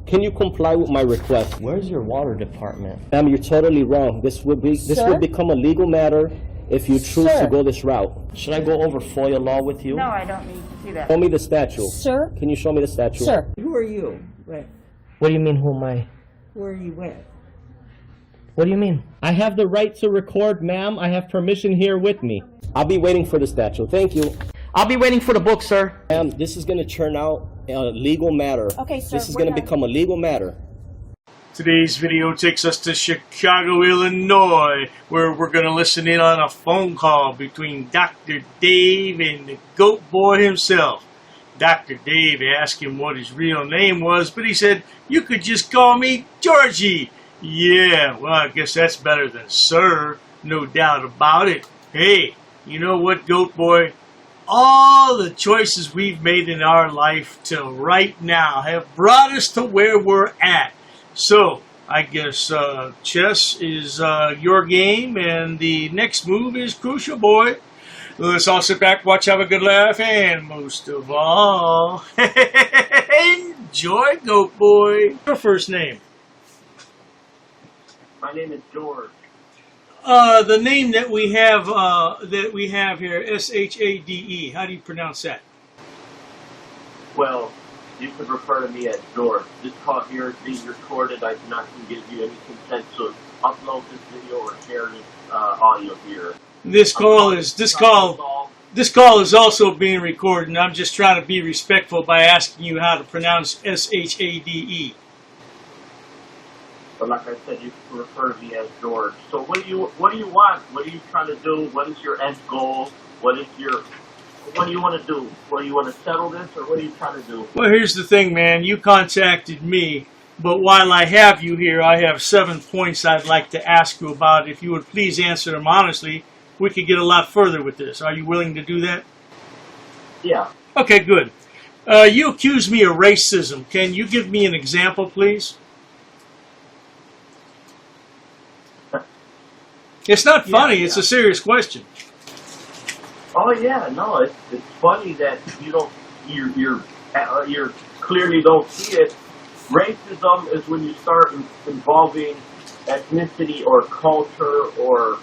Can you comply with my request? Where's your water department? Ma'am, you're totally wrong. This would become a legal matter if you choose to go this route. Should I go over FOIA law with you? No, I don't need to do that. Show me the statute. Sir? Can you show me the statute? Sir. Who are you? Right. What do you mean, who am I? Who are you with? What do you mean? I have the right to record, ma'am. I have permission here with me. I'll be waiting for the statute. Thank you. I'll be waiting for the book, sir. Ma'am, this is going to turn out a legal matter. Okay, sir. This is going to become a legal matter. Today's video takes us to Chicago, Illinois, where we're going to listen in on a phone call between Dr. Dave and the GoatBoy himself. Dr. Dave asked him what his real name was, but he said, "You could just call me Georgie." Yeah, well, I guess that's better than sir, no doubt about it. Hey, you know what, GoatBoy? All the choices we've made in our life till right now have brought us to where we're at. So, I guess chess is your game, and the next move is crucial, boy. Let's all sit back, watch, have a good laugh, and most of all, enjoy, GoatBoy. Your first name? My name is George. The name that we have here, S-H-A-D-E. How do you pronounce that? Well, you could refer to me as George. This call here is being recorded. I do not give you any consent to upload this video or share this audio here. This call is also being recorded, and I'm just trying to be respectful by asking you how to pronounce S-H-A-D-E. But like I said, you can refer to me as George. So what do you want? What are you trying to do? What is your end goal? What do you want to do? What do you want to settle this, or what are you trying to do? Well, here's the thing, man. You contacted me, but while I have you here, I have 7 points I'd like to ask you about. If you would please answer them honestly, we could get a lot further with this. Are you willing to do that? Yeah. Okay, good. You accuse me of racism. Can you give me an example, please? It's not funny. It's a serious question. Oh yeah, no, it's funny that you clearly don't see it. Racism is when you start involving ethnicity or culture or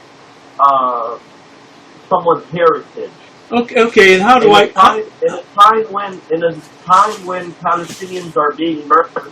someone's heritage. Okay, and how do in a time when Palestinians are being murdered.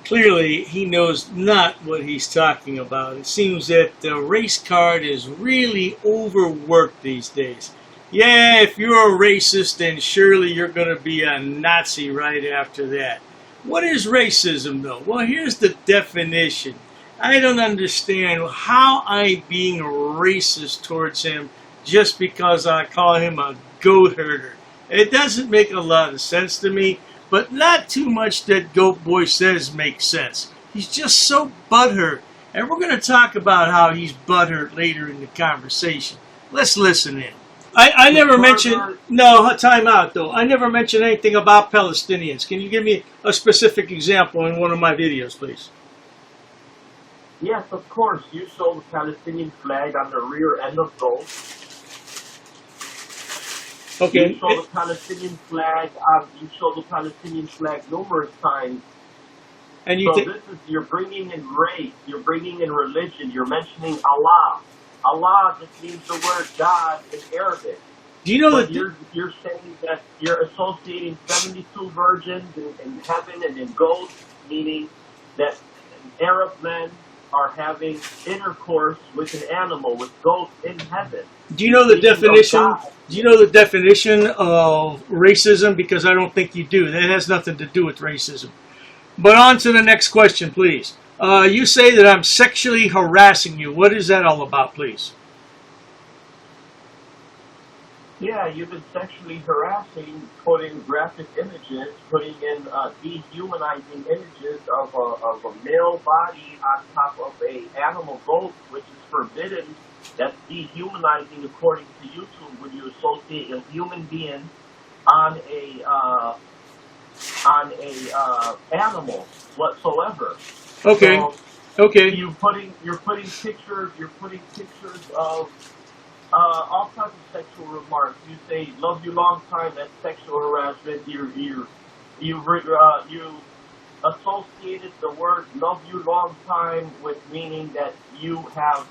Clearly, he knows not what he's talking about. It seems that the race card is really overworked these days. Yeah, if you're a racist, then surely you're going to be a Nazi right after that. What is racism, though? Well, here's the definition. I don't understand how I'm being racist towards him just because I call him a goat herder. It doesn't make a lot of sense to me. But not too much that GoatBoy says makes sense. He's just so butthurt. And we're going to talk about how he's butthurt later in the conversation. Let's listen in. I never mentioned... No, time out, though. I never mentioned anything about Palestinians. Can you give me a specific example in one of my videos, please? Yes, of course. You saw the Palestinian flag on the rear end of those. Okay. You saw the Palestinian flag. You saw the Palestinian flag numerous times. And you you're bringing in race. You're bringing in religion. You're mentioning Allah. Allah just means the word God in Arabic. Do you know that you're saying that you're associating 72 virgins in heaven and in goats, meaning that Arab men are having intercourse with an animal, with goats in heaven. Do you know the definition? Do you know the definition of racism? Because I don't think you do. That has nothing to do with racism. But on to the next question, please. You say that I'm sexually harassing you. What is that all about, please? Yeah, you've been sexually harassing, putting graphic images, putting in dehumanizing images of a male body on top of a animal goat, which is forbidden. That's dehumanizing according to YouTube when you associate a human being on a animal whatsoever. Okay. So okay. You're putting pictures of all kinds of sexual remarks. You say "love you long time." That's sexual harassment. You associated the word love you long time with meaning that you have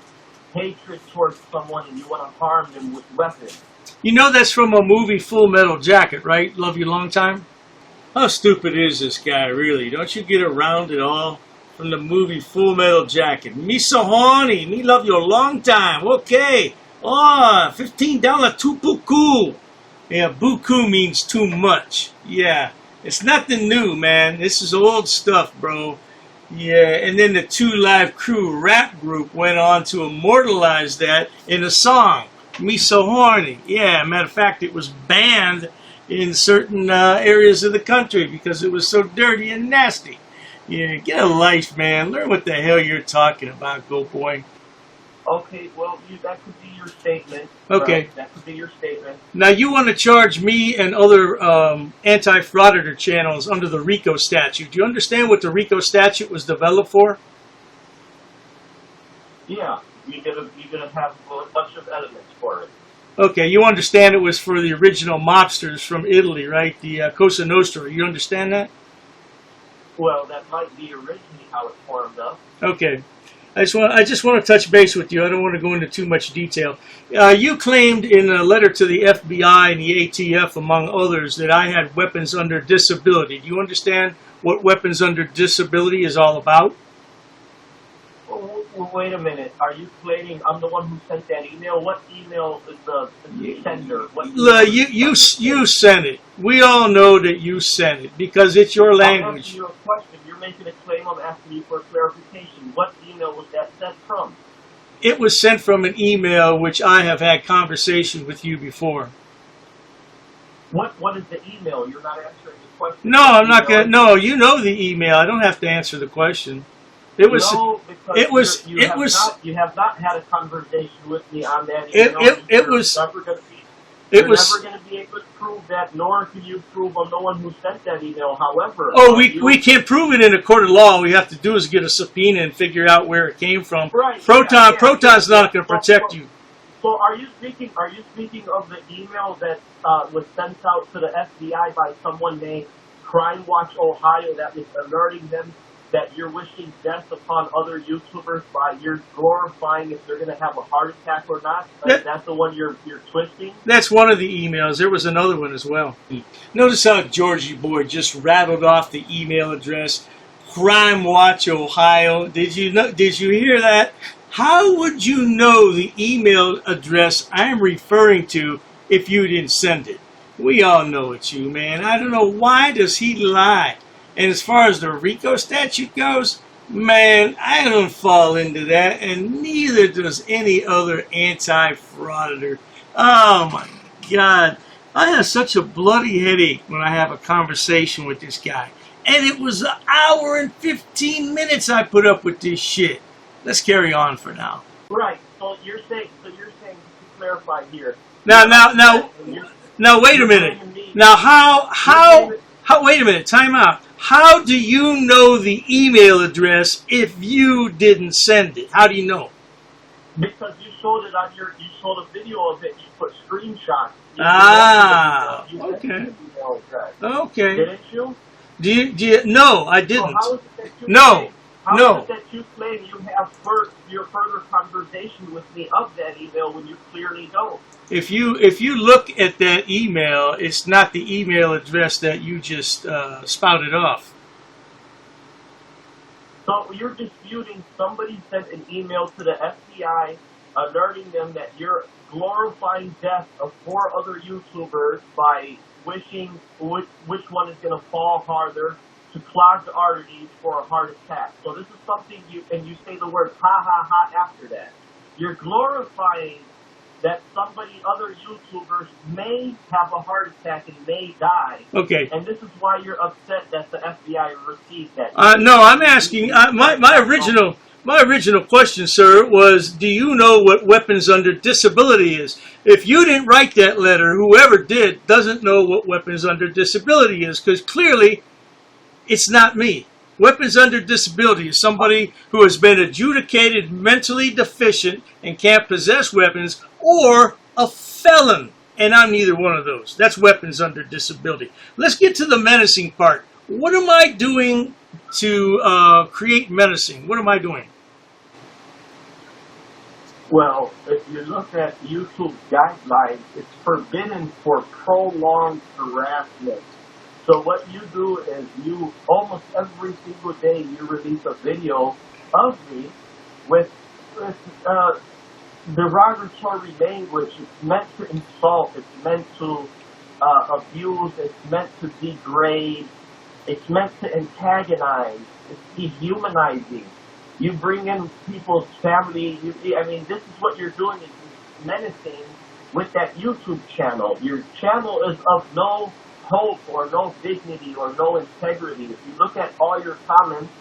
hatred towards someone and you want to harm them with weapons. You know that's from a movie, Full Metal Jacket, right? Love You Long Time? How stupid is this guy, really? Don't you get around it all? From the movie Full Metal Jacket. Me so horny, me love you a long time. Okay. Oh, $15 too buku. Yeah, buku means too much. Yeah, it's nothing new, man. This is old stuff, bro. Yeah, and then the Two Live Crew rap group went on to immortalize that in a song. Me so horny. Yeah, matter of fact, it was banned in certain areas of the country because it was so dirty and nasty. Yeah, get a life, man. Learn what the hell you're talking about, GoatBoy. Okay, well, that could be your statement. Okay. Right? That could be your statement. Now, you want to charge me and other anti-Frauditor channels under the RICO statute. Do you understand what the RICO statute was developed for? Yeah, you're gonna have a bunch of elements for it. Okay, you understand it was for the original mobsters from Italy, right? The Cosa Nostra. You understand that? Well, that might be originally how it formed up. Okay. I just want to touch base with you. I don't want to go into too much detail. You claimed in a letter to the FBI and the ATF, among others, that I had weapons under disability. Do you understand what weapons under disability is all about? Well, wait a minute. Are you claiming I'm the one who sent that email? What email is the sender? You sent it. We all know that you sent it because it's your language. I'm asking you a question. You're making a claim. I'm asking you for clarification. What email was that sent from? It was sent from an email which I have had conversation with you before. What is the email? You're not answering the question. No, I'm not gonna. No, you know the email. I don't have to answer the question. It was. No, because you have not had a conversation with me on that email. It was. You're never going to be able to prove that, nor can you prove I'm the one who sent that email. However, we can't prove it in a court of law. All we have to do is get a subpoena and figure out where it came from. Right, Proton's not going to protect you. So are you speaking of the email that was sent out to the FBI by someone named Crime Watch Ohio that was alerting them that you're wishing death upon other YouTubers by you're glorifying if they're going to have a heart attack or not? That's the one you're twisting? That's one of the emails. There was another one as well. Notice how Georgie boy just rattled off the email address. Crime Watch Ohio. Did you hear that? How would you know the email address I'm referring to if you didn't send it? We all know it's you, man. I don't know why does he lie. And as far as the RICO statute goes, man, I don't fall into that, and neither does any other anti-frauditor. Oh, my God. I have such a bloody headache when I have a conversation with this guy. And it was an hour and 15 minutes I put up with this shit. Let's carry on for now. Right. So you're saying to clarify here. Now, wait a minute. Now, how, wait a minute, time out. How do you know the email address if you didn't send it? How do you know? Because you showed it on you showed a video of it, you put screenshots. Okay. Okay. Didn't you? Do you? No, I didn't. So how is it that you No. How is it that you claim you have your further conversation with me of that email when you clearly don't? If you look at that email, it's not the email address that you just spouted off. So you're disputing somebody sent an email to the FBI alerting them that you're glorifying death of 4 other YouTubers by wishing which one is going to fall harder to clog the arteries for a heart attack. So this is something you say the word ha ha ha after that. You're glorifying that other YouTubers may have a heart attack and may die. Okay. And this is why you're upset that the FBI received that. No, I'm asking, my original question, sir, was, do you know what weapons under disability is? If you didn't write that letter, whoever did doesn't know what weapons under disability is, because clearly it's not me. Weapons under disability is somebody who has been adjudicated mentally deficient and can't possess weapons, or a felon. And I'm neither one of those. That's weapons under disability. Let's get to the menacing part. What am I doing to create menacing? What am I doing? Well, if you look at YouTube guidelines, it's forbidden for prolonged harassment. So what you do is you, almost every single day, you release a video of me with derogatory language. It's meant to insult, it's meant to abuse, it's meant to degrade, it's meant to antagonize, it's dehumanizing. You bring in people's family. I mean, this is what you're doing, is menacing with that YouTube channel. Your channel is of no hope or no dignity or no integrity. If you look at all your comments,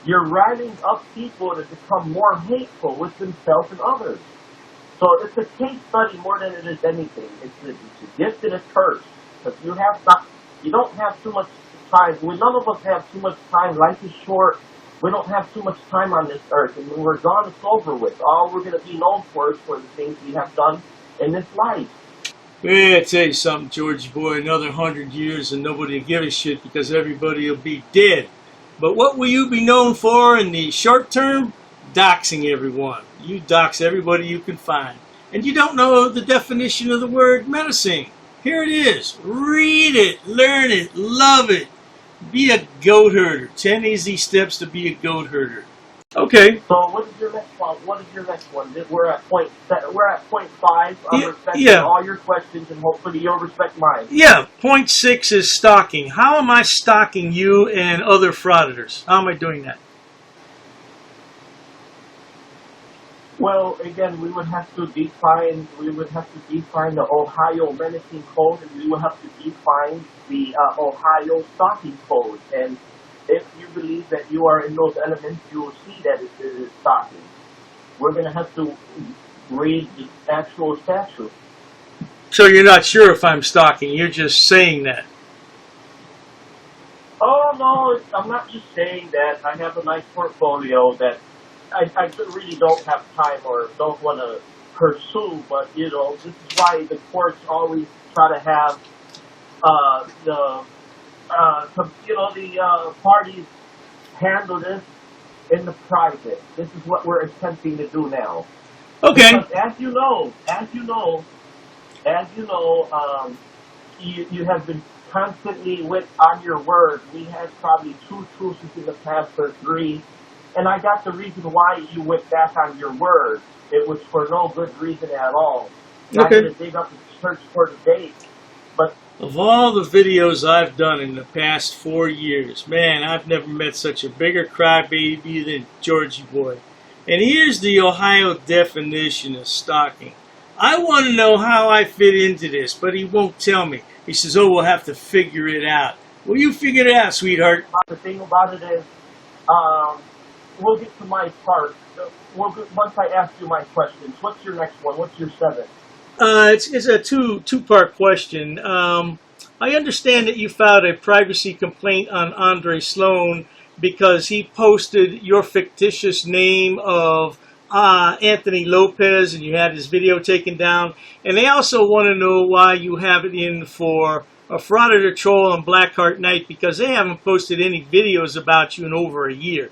you're riling up people to become more hateful with themselves and others. So it's a case study more than it is anything. It's a gift and a curse. Because you don't have too much time. None of us have too much time. Life is short. We don't have too much time on this earth, and when we're gone, it's over with. All we're going to be known for is for the things we have done in this life. Yeah, I tell you something, Georgie boy, another 100 years and nobody will give a shit because everybody will be dead. But what will you be known for in the short term? Doxing everyone. You dox everybody you can find. And you don't know the definition of the word menacing. Here it is. Read it, learn it, love it. Be a goat herder. 10 easy steps to be a goat herder. Okay. So what is your next one? What is your next one? We're at point 5. I'm respecting all your questions, and hopefully you'll respect mine. Yeah. Point 6 is stalking. How am I stalking you and other frauditors? How am I doing that? Well, again, we would have to define the Ohio menacing code, and we would have to define the Ohio stalking code. And if you believe that you are in those elements, you will see that it is stalking. We're going to have to read the actual statute. So you're not sure if I'm stalking. You're just saying that. Oh, no, I'm not just saying that. I have a nice portfolio that I really don't have time or don't want to pursue, but, you know, this is why the courts always try to have the parties handle this in the private. This is what we're attempting to do now. Okay. Because as you know, you have been constantly on your word. We had probably 2 truces in the past or 3. And I got the reason why you went back on your word. It was for no good reason at all. Not going to dig up and search for the date. But of all the videos I've done in the past 4 years, man, I've never met such a bigger crybaby than Georgie boy. And here's the Ohio definition of stalking. I want to know how I fit into this, but he won't tell me. He says, oh, we'll have to figure it out. Well, you figure it out, sweetheart. The thing about it is, we'll get to my part. Once I ask you my questions, what's your next one? What's your 7th? It's a two-part question. I understand that you filed a privacy complaint on Andre Sloan because he posted your fictitious name of Anthony Lopez, and you had his video taken down. And they also want to know why you have it in for a Frauditor troll on Blackheart Night, because they haven't posted any videos about you in over a year.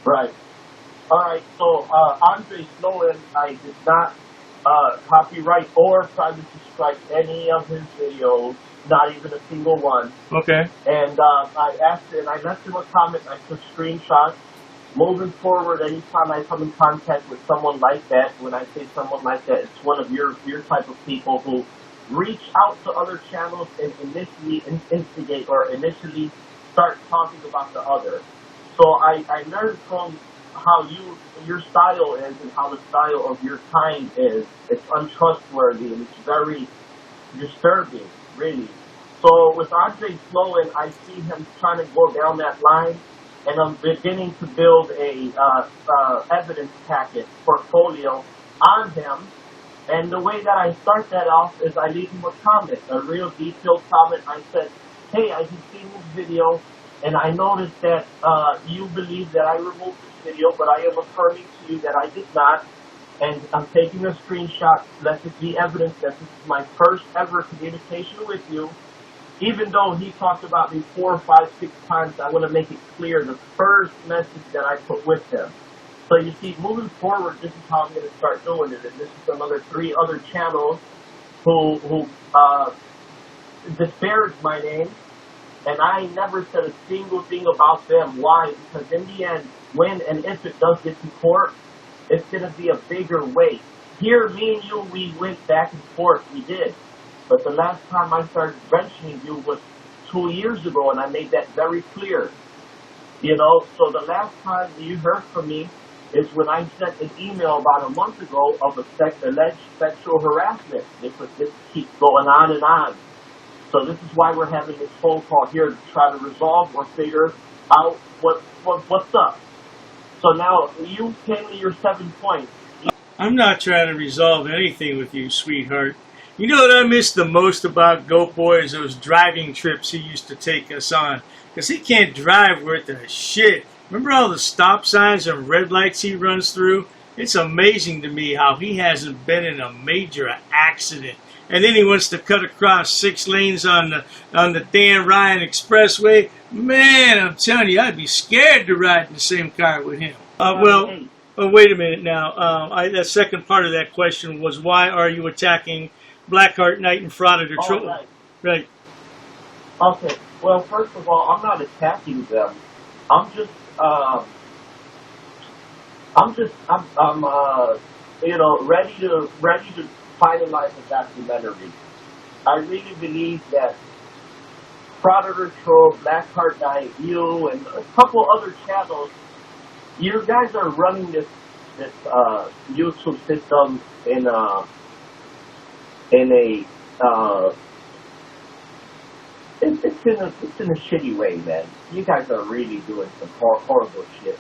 Right. All right. So Andre Sloan, I did not copyright or privacy strike any of his videos, not even a single one. Okay. And I asked, and I left him a comment. I took screenshots. Moving forward, anytime I come in contact with someone like that, when I say someone like that, it's one of your type of people who reach out to other channels and initially instigate or initially start talking about the other. So I learned from how your style is and how the style of your kind is. It's untrustworthy and it's very disturbing, really. So with Andre Sloan, I see him trying to go down that line, and I'm beginning to build a evidence packet portfolio on him. And the way that I start that off is I leave him a comment, a real detailed comment. I said, hey, I just seen this video, and I noticed that you believe that I removed this video, but I am affirming to you that I did not. And I'm taking a screenshot. Let it be evidence that this is my first ever communication with you. even though he talked about me 4, 5, 6 times, I want to make it clear the first message that I put with him. So you see, moving forward, this is how I'm going to start doing it. And this is another 3 other channels who disparaged my name. And I never said a single thing about them. Why? Because in the end, when and if it does get to court, it's going to be a bigger weight. Here, me and you, we went back and forth. We did. But the last time I started mentioning you was 2 years ago, and I made that very clear. You know, so the last time you heard from me is when I sent an email about a month ago of alleged sexual harassment. This keeps going on and on. So this is why we're having this phone call here to try to resolve or figure out what's up. So now you came to your 7 points. I'm not trying to resolve anything with you, sweetheart. You know what I miss the most about GoatBoy is those driving trips he used to take us on. Because he can't drive worth a shit. Remember all the stop signs and red lights he runs through? It's amazing to me how he hasn't been in a major accident. And then he wants to cut across 6 lanes on the Dan Ryan Expressway. Man, I'm telling you, I'd be scared to ride in the same car with him. Wait a minute now. The second part of that question was, why are you attacking Blackheart Knight and Frauditor Truce? Right. Okay. Well, first of all, I'm not attacking them. I'm ready to finalize the documentary. I really believe that Frauditor Truce, Blackheart Knight, you, and a couple other channels, you guys are running this YouTube system it's in a shitty way, man. You guys are really doing some horrible shit.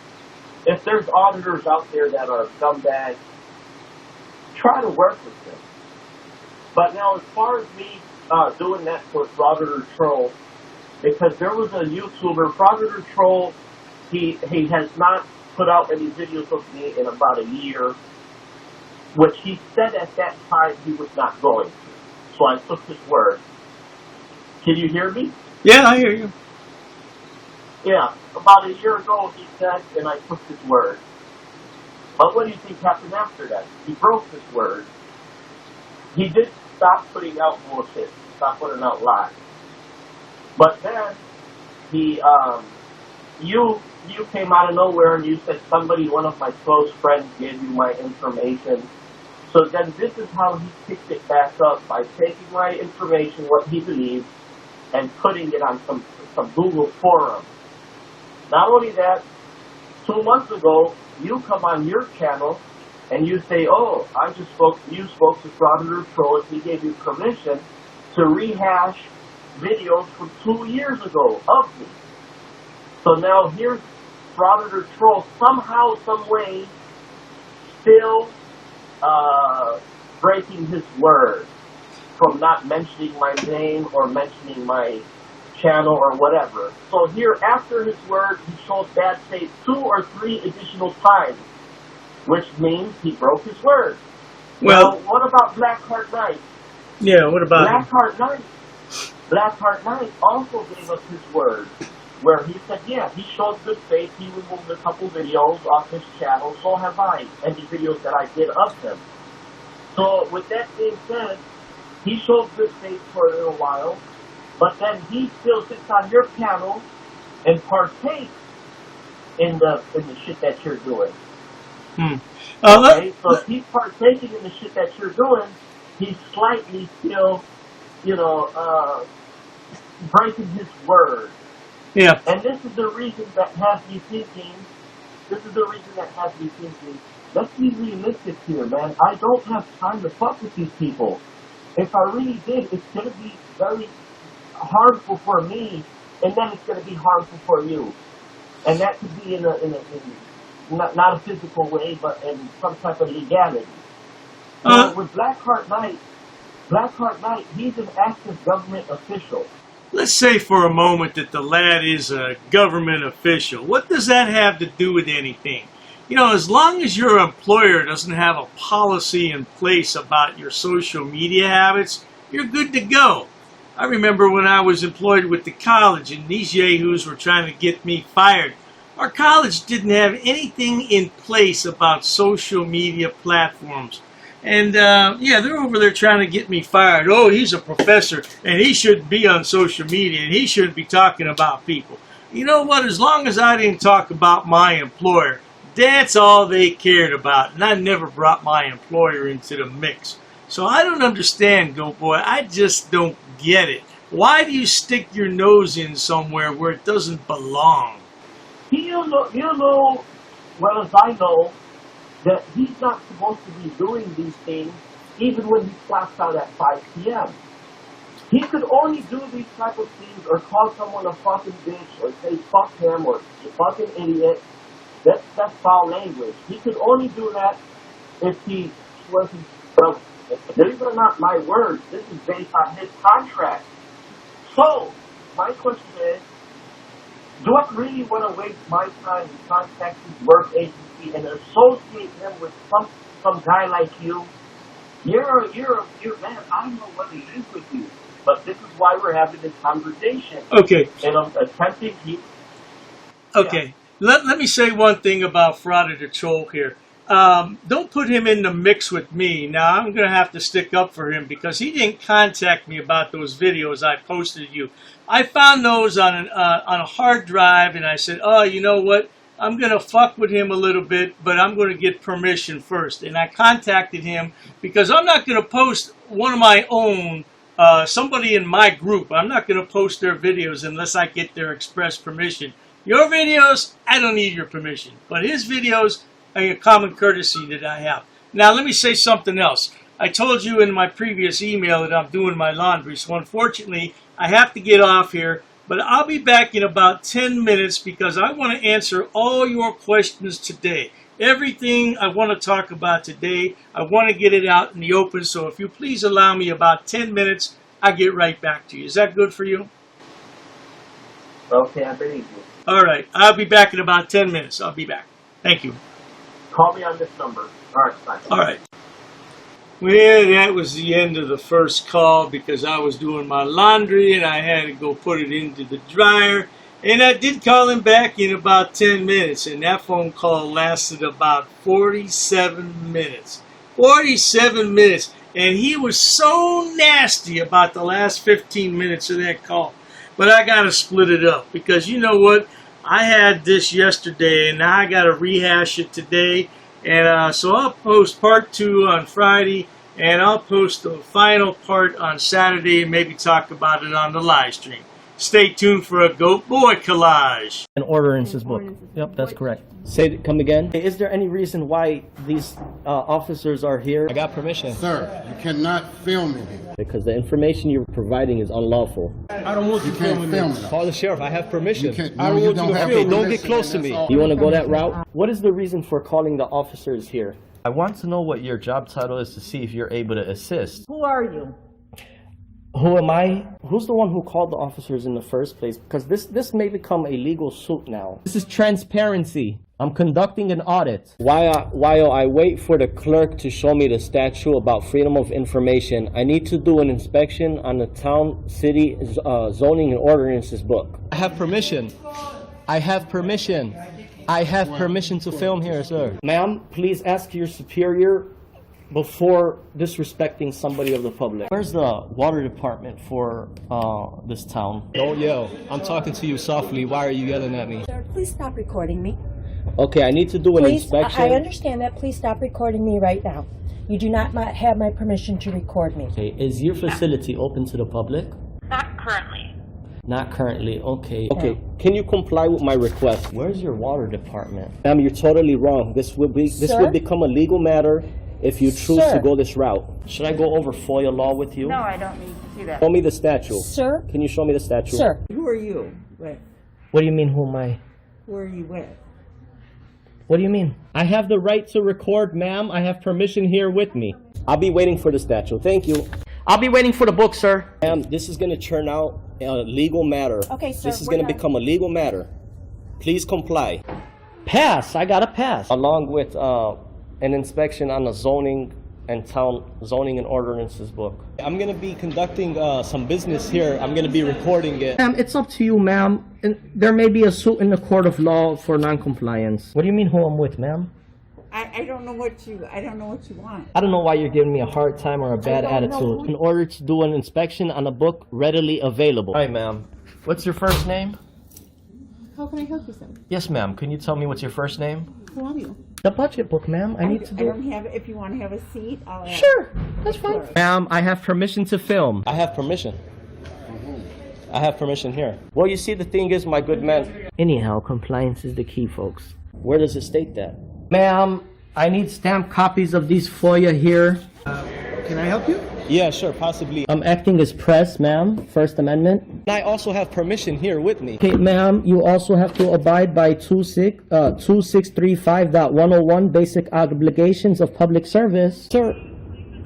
If there's auditors out there that are scumbags, try to work with them. But now, as far as me doing that for Frauditor Truce, because there was a YouTuber, Frauditor Truce, he has not put out any videos of me in about a year, which he said at that time he was not going to. So I took his word. Can you hear me? Yeah, I hear you. Yeah, about a year ago he said, and I took his word. But what do you think happened after that? He broke his word. He did stop putting out bullshit, stop putting out lies. But then he, you came out of nowhere and you said somebody, one of my close friends, gave you my information. So then this is how he picked it back up, by taking my information, what he believed, and putting it on some Google forum. Not only that, 2 months ago, you come on your channel and you say, oh, you spoke to Frauditor Truce, he gave you permission to rehash videos from 2 years ago of me. So now here's Frauditor Truce somehow, some way, still breaking his word from not mentioning my name or mentioning my channel or whatever. So here, after his word, he showed bad faith 2 or 3 additional times, which means he broke his word. Well, now, what about Blackheart Knight? Yeah, what about Blackheart Knight? Blackheart Knight also gave us his word, where he said, yeah, he showed good faith, he removed a couple videos off his channel, so have I, any videos that I did of him. So with that being said, he showed good faith for a little while, but then he still sits on your panel and partakes in the shit that you're doing. Okay, so if he's partaking in the shit that you're doing, he's slightly still, breaking his word. Yeah. And this is the reason that has me thinking, let's be realistic here, man. I don't have time to fuck with these people. If I really did, it's going to be very harmful for me, and then it's going to be harmful for you. And that could be in not a physical way, but in some type of legality. With Blackheart Knight, he's an active government official. Let's say for a moment that the lad is a government official. What does that have to do with anything? As long as your employer doesn't have a policy in place about your social media habits, you're good to go. I remember when I was employed with the college and these yahoos were trying to get me fired. Our college didn't have anything in place about social media platforms. And yeah, they're over there trying to get me fired. Oh, he's a professor and he shouldn't be on social media and he shouldn't be talking about people. You know what? As long as I didn't talk about my employer, that's all they cared about. And I never brought my employer into the mix. So I don't understand, GoatBoy. I just don't get it. Why do you stick your nose in somewhere where it doesn't belong? You know, well as I know, that he's not supposed to be doing these things even when he clocks out at 5 p.m. He could only do these type of things or call someone a fucking bitch or say fuck him or you fucking idiot. That's foul language. He could only do that if he wasn't, well, these are not my words. This is based on his contract. So, my question is, do I really want to waste my time to contact his work agency and associate him with some guy like you? You're man, I don't know what it is with you. But this is why we're having this conversation. Okay. And I'm attempting to... Okay. Yeah. Let me say one thing about Frauditor here. Don't put him in the mix with me. Now, I'm going to have to stick up for him because he didn't contact me about those videos I posted to you. I found those on a hard drive, and I said, oh, you know what? I'm going to fuck with him a little bit, but I'm going to get permission first. And I contacted him because I'm not going to post one of my own, somebody in my group. I'm not going to post their videos unless I get their express permission. Your videos, I don't need your permission. But his videos, a common courtesy that I have. Now, let me say something else. I told you in my previous email that I'm doing my laundry, so unfortunately, I have to get off here, but I'll be back in about 10 minutes because I want to answer all your questions today. Everything I want to talk about today, I want to get it out in the open, so if you please allow me about 10 minutes, I'll get right back to you. Is that good for you? Okay, I believe you. All right, I'll be back in about 10 minutes. I'll be back. Thank you. Call me on this number. All right, bye. All right. Well, that was the end of the first call because I was doing my laundry and I had to go put it into the dryer. And I did call him back in about 10 minutes, and that phone call lasted about 47 minutes. 47 minutes. And he was so nasty about the last 15 minutes of that call. But I got to split it up because you know what? I had this yesterday, and now I got to rehash it today. And so I'll post part 2 on Friday, and I'll post the final part on Saturday and maybe talk about it on the live stream. Stay tuned for a GoatBoy collage. An ordinances book. Yep, that's correct. Come again? Is there any reason why these officers are here? I got permission. Sir, you cannot film me here. Because the information you're providing is unlawful. I don't want you filming me. Call the sheriff. I have permission. I don't want you to film me. Don't get close to me. You want to go that route? What is the reason for calling the officers here? I want to know what your job title is to see if you're able to assist. Who are you? Who am I? Who's the one who called the officers in the first place? Because this may become a legal suit now. This is transparency. I'm conducting an audit. While I wait for the clerk to show me the statute about freedom of information, I need to do an inspection on the town, city, zoning and ordinances book. I have permission. I have permission. I have permission to film here, sir. Ma'am, please ask your superior before disrespecting somebody of the public. Where's the water department for this town? Don't yell. I'm talking to you softly. Why are you yelling at me? Sir, please stop recording me. Okay, I need to do an inspection. I understand that. Please stop recording me right now. You do not have my permission to record me. Okay, is your facility open to the public? Not currently. Not currently, okay. Okay, can you comply with my request? Where's your water department? Ma'am, you're totally wrong. This will become a legal matter if you choose to go this route. Should I go over FOIA law with you? No, I don't need to do that. Show me the statute. Sir? Can you show me the statute? Sir. Who are you with? What do you mean, who am I? Who are you with? What do you mean? I have the right to record, ma'am. I have permission here with me. I'll be waiting for the statute. Thank you. I'll be waiting for the book, sir. Ma'am, this is going to turn out a legal matter. Okay, sir. This is going to become a legal matter. Please comply. Pass. I got to pass. Along with an inspection on the zoning and Town Zoning and Ordinances book. I'm gonna be conducting some business here. I'm gonna be recording it. Ma'am, it's up to you, ma'am. There may be a suit in the court of law for non-compliance. What do you mean who I'm with, ma'am? I don't know what you want. I don't know why you're giving me a hard time or a bad attitude. In order to do an inspection on a book readily available. Hi, ma'am. What's your first name? How can I help you, sir? Yes, ma'am. Can you tell me what's your first name? Who are you? The budget book, ma'am. I need to do. I don't have. If you want to have a seat, I'll. Sure, that's fine. Ma'am, I have permission to film. I have permission. I have permission here. Well, you see, the thing is, my good man. Anyhow, compliance is the key, folks. Where does it state that? Ma'am, I need stamped copies of these FOIA here. Can I help you? Yeah, sure, possibly. I'm acting as press, ma'am. First Amendment. I also have permission here with me. Okay, ma'am, you also have to abide by 2635.101 basic obligations of public service. Sir,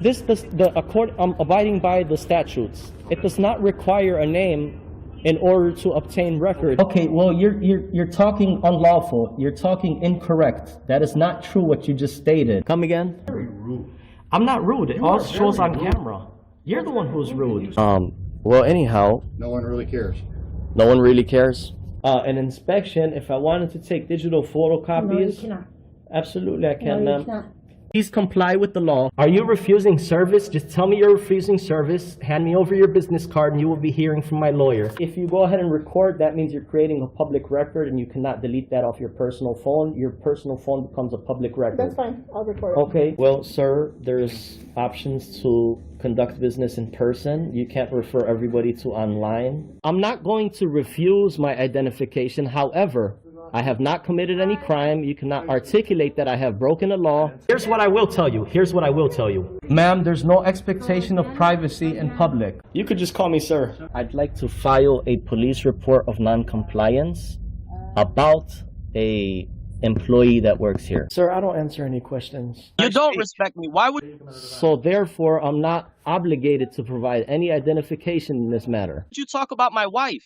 I'm abiding by the statutes. It does not require a name in order to obtain record. Okay, well, you're talking unlawful. You're talking incorrect. That is not true what you just stated. Come again? Very rude. I'm not rude. It all shows on camera. You're the one who's rude. Well, anyhow. No one really cares. No one really cares? An inspection, if I wanted to take digital photocopies. No, you cannot. Absolutely, I can, No, you ma'am. cannot. Please comply with the law. Are you refusing service? Just tell me you're refusing service. Hand me over your business card and you will be hearing from my lawyer. If you go ahead and record, that means you're creating a public record and you cannot delete that off your personal phone. Your personal phone becomes a public record. That's fine. I'll record it. Okay. Well, sir, there's options to conduct business in person. You can't refer everybody to online. I'm not going to refuse my identification. However, I have not committed any crime. You cannot articulate that I have broken a law. Here's what I will tell you. Here's what I will tell you. Ma'am, there's no expectation of privacy in public. You could just call me sir. I'd like to file a police report of non-compliance about a employee that works here. Sir, I don't answer any questions. You don't respect me. Why would So therefore, I'm not obligated to provide any identification in this matter. you talk about my wife?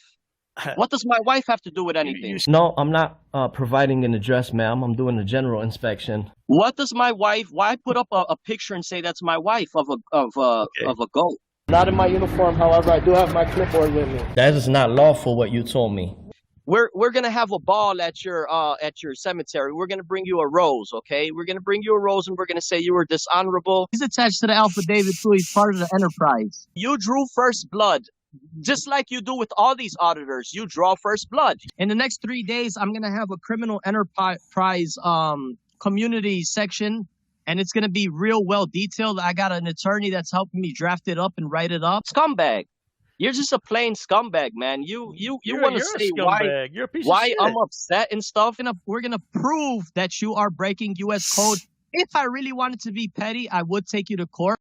What does my wife have to do with anything? No, I'm not providing an address, ma'am. I'm doing a general inspection. What does my wife? Why put up a picture and say that's my wife of a goat? Not in my uniform, however, I do have my clipboard with me. That is not lawful what you told me. We're gonna have a ball at your cemetery. We're gonna bring you a rose, okay? We're gonna bring you a rose and we're gonna say you were dishonorable. He's attached to the affidavit too. He's part of the enterprise. You drew first blood. Just like you do with all these auditors, you draw first blood. In the next 3 days, I'm going to have a criminal enterprise community section, and it's going to be real well detailed. I got an attorney that's helping me draft it up and write it up. Scumbag. You're just a plain scumbag, man. You want to say why I'm upset and stuff. We're going to prove that you are breaking U.S. code. If I really wanted to be petty, I would take you to court.